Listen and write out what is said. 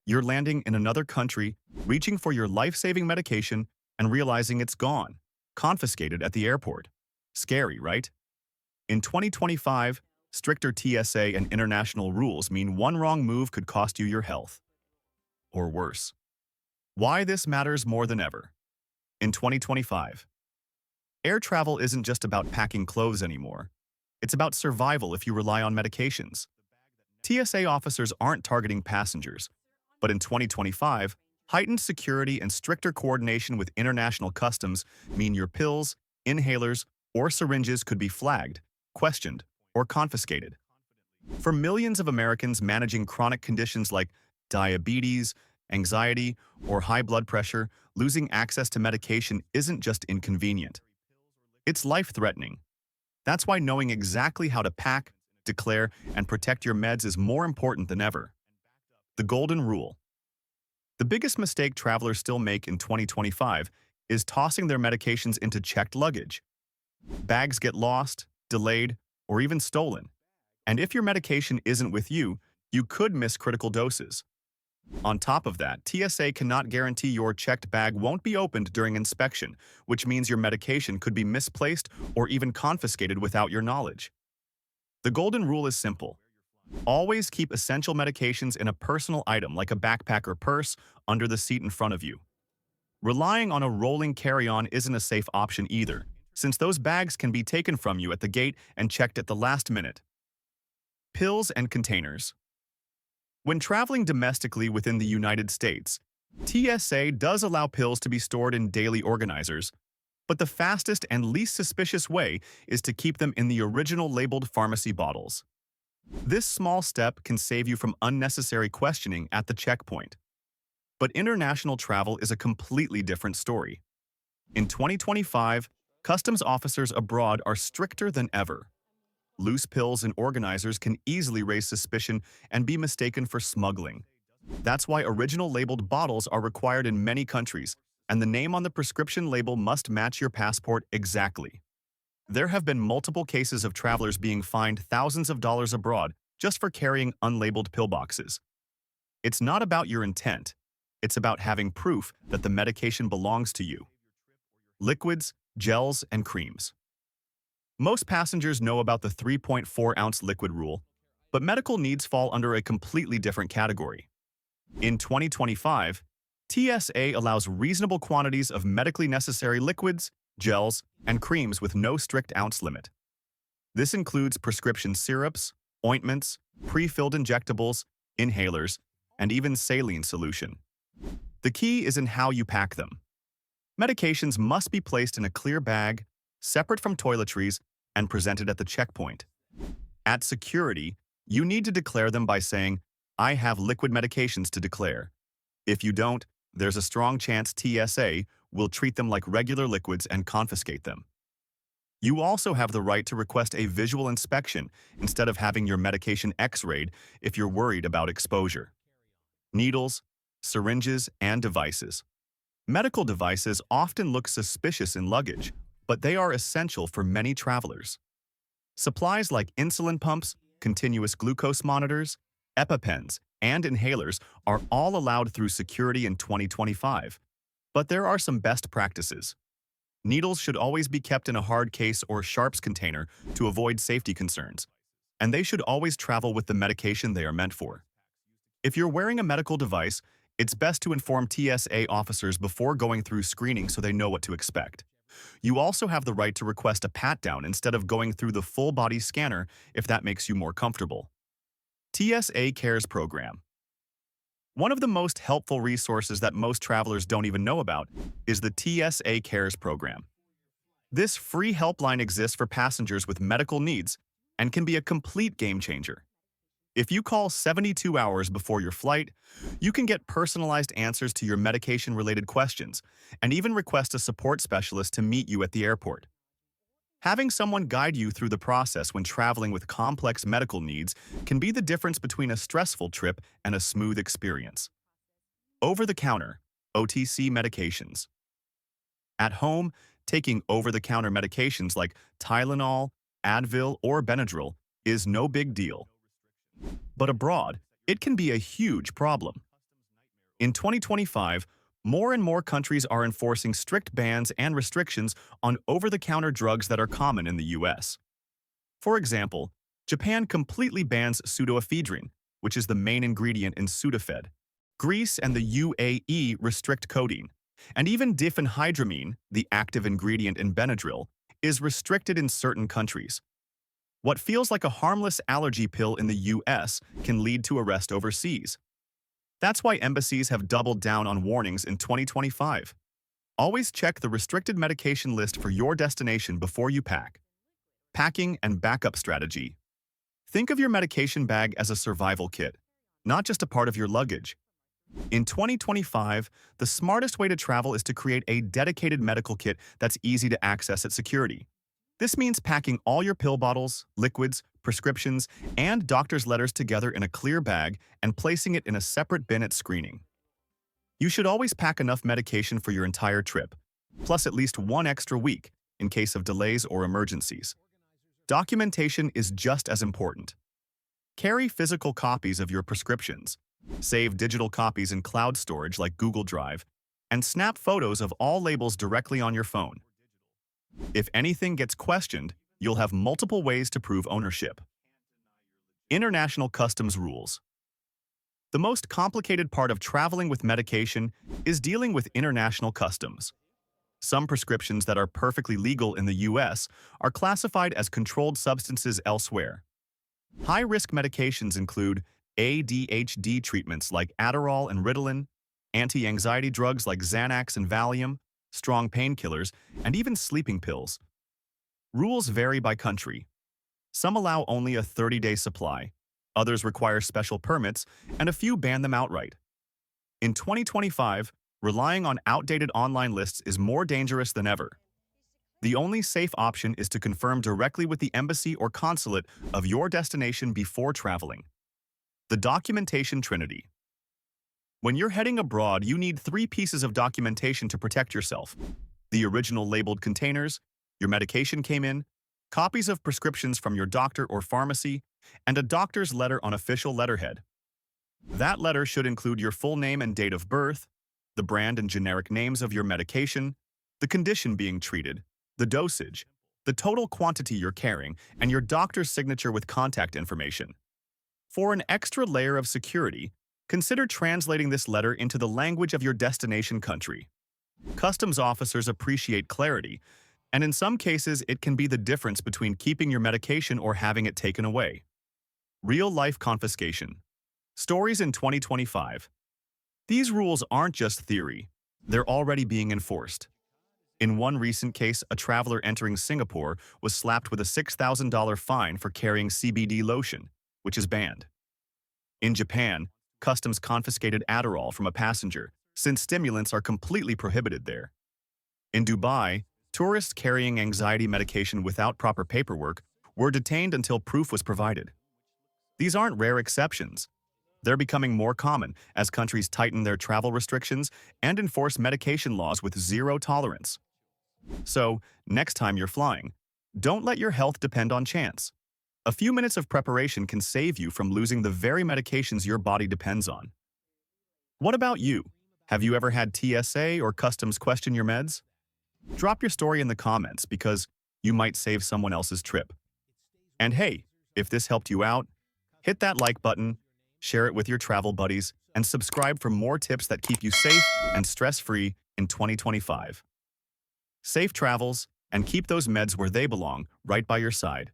You're landing in another country, reaching for your life-saving medication, and realizing it's gone, confiscated at the airport. Scary, right? In 2025, stricter TSA and international rules mean one wrong move could cost you your health. Or worse. Why this matters more than ever. In 2025, air travel isn't just about packing clothes anymore. It's about survival if you rely on medications. TSA officers aren't targeting passengers, but in 2025, heightened security and stricter coordination with international customs mean your pills, inhalers, or syringes could be flagged, questioned, or confiscated. For millions of Americans managing chronic conditions like diabetes, anxiety, or high blood pressure, losing access to medication isn't just inconvenient. It's life-threatening. That's why knowing exactly how to pack, declare, and protect your meds is more important than ever. The Golden Rule. The biggest mistake travelers still make in 2025 is tossing their medications into checked luggage. Bags get lost, delayed, or even stolen. And if your medication isn't with you, you could miss critical doses. On top of that, TSA cannot guarantee your checked bag won't be opened during inspection, which means your medication could be misplaced or even confiscated without your knowledge. The golden rule is simple. Always keep essential medications in a personal item like a backpack or purse under the seat in front of you. Relying on a rolling carry-on isn't a safe option either, since those bags can be taken from you at the gate and checked at the last minute. Pills and containers. When traveling domestically within the United States, TSA does allow pills to be stored in daily organizers, but the fastest and least suspicious way is to keep them in the original labeled pharmacy bottles. This small step can save you from unnecessary questioning at the checkpoint. But international travel is a completely different story. In 2025, customs officers abroad are stricter than ever. Loose pills in organizers can easily raise suspicion and be mistaken for smuggling. That's why original labeled bottles are required in many countries, and the name on the prescription label must match your passport exactly. There have been multiple cases of travelers being fined thousands of dollars abroad just for carrying unlabeled pill boxes. It's not about your intent. It's about having proof that the medication belongs to you. Liquids, gels, and creams. Most passengers know about the 3.4-ounce liquid rule, but medical needs fall under a completely different category. In 2025, TSA allows reasonable quantities of medically necessary liquids, gels, and creams with no strict ounce limit. This includes prescription syrups, ointments, pre-filled injectables, inhalers, and even saline solution. The key is in how you pack them. Medications must be placed in a clear bag, separate from toiletries, and presented at the checkpoint. At security, you need to declare them by saying, "I have liquid medications to declare." If you don't, there's a strong chance TSA will treat them like regular liquids and confiscate them. You also have the right to request a visual inspection instead of having your medication x-rayed if you're worried about exposure. Needles, syringes, and devices. Medical devices often look suspicious in luggage, but they are essential for many travelers. Supplies like insulin pumps, continuous glucose monitors, EpiPens, and inhalers are all allowed through security in 2025. But there are some best practices. Needles should always be kept in a hard case or sharps container to avoid safety concerns, and they should always travel with the medication they are meant for. If you're wearing a medical device, it's best to inform TSA officers before going through screening so they know what to expect. You also have the right to request a pat-down instead of going through the full-body scanner if that makes you more comfortable. TSA Cares Program. One of the most helpful resources that most travelers don't even know about is the TSA Cares Program. This free helpline exists for passengers with medical needs and can be a complete game changer. If you call 72 hours before your flight, you can get personalized answers to your medication-related questions and even request a support specialist to meet you at the airport. Having someone guide you through the process when traveling with complex medical needs can be the difference between a stressful trip and a smooth experience. Over-the-counter, OTC medications. At home, taking over-the-counter medications like Tylenol, Advil, or Benadryl is no big deal. But abroad, it can be a huge problem. In 2025, more and more countries are enforcing strict bans and restrictions on over-the-counter drugs that are common in the US. For example, Japan completely bans pseudoephedrine, which is the main ingredient in Sudafed. Greece and the UAE restrict codeine. And even diphenhydramine, the active ingredient in Benadryl, is restricted in certain countries. What feels like a harmless allergy pill in the US can lead to arrest overseas. That's why embassies have doubled down on warnings in 2025. Always check the restricted medication list for your destination before you pack. Packing and backup strategy. Think of your medication bag as a survival kit, not just a part of your luggage. In 2025, the smartest way to travel is to create a dedicated medical kit that's easy to access at security. This means packing all your pill bottles, liquids, prescriptions, and doctor's letters together in a clear bag and placing it in a separate bin at screening. You should always pack enough medication for your entire trip, plus at least one extra week in case of delays or emergencies. Documentation is just as important. Carry physical copies of your prescriptions, save digital copies in cloud storage like Google Drive, and snap photos of all labels directly on your phone. If anything gets questioned, you'll have multiple ways to prove ownership. International customs rules. The most complicated part of traveling with medication is dealing with international customs. Some prescriptions that are perfectly legal in the US are classified as controlled substances elsewhere. High-risk medications include ADHD treatments like Adderall and Ritalin, anti-anxiety drugs like Xanax and Valium, strong painkillers, and even sleeping pills. Rules vary by country. Some allow only a 30-day supply, others require special permits, and a few ban them outright. In 2025, relying on outdated online lists is more dangerous than ever. The only safe option is to confirm directly with the embassy or consulate of your destination before traveling. The documentation trinity. When you're heading abroad, you need 3 pieces of documentation to protect yourself. The original labeled containers, your medication came in, copies of prescriptions from your doctor or pharmacy, and a doctor's letter on official letterhead. That letter should include your full name and date of birth, the brand and generic names of your medication, the condition being treated, the dosage, the total quantity you're carrying, and your doctor's signature with contact information. For an extra layer of security, consider translating this letter into the language of your destination country. Customs officers appreciate clarity, and in some cases it can be the difference between keeping your medication or having it taken away. Real-life confiscation. Stories in 2025. These rules aren't just theory, they're already being enforced. In one recent case, a traveler entering Singapore was slapped with a $6,000 fine for carrying CBD lotion, which is banned. In Japan, customs confiscated Adderall from a passenger, since stimulants are completely prohibited there. In Dubai, tourists carrying anxiety medication without proper paperwork were detained until proof was provided. These aren't rare exceptions. They're becoming more common as countries tighten their travel restrictions and enforce medication laws with zero tolerance. So, next time you're flying, don't let your health depend on chance. A few minutes of preparation can save you from losing the very medications your body depends on. What about you? Have you ever had TSA or customs question your meds? Drop your story in the comments because you might save someone else's trip. And hey, if this helped you out, hit that like button, share it with your travel buddies, and subscribe for more tips that keep you safe and stress-free in 2025. Safe travels, and keep those meds where they belong, right by your side.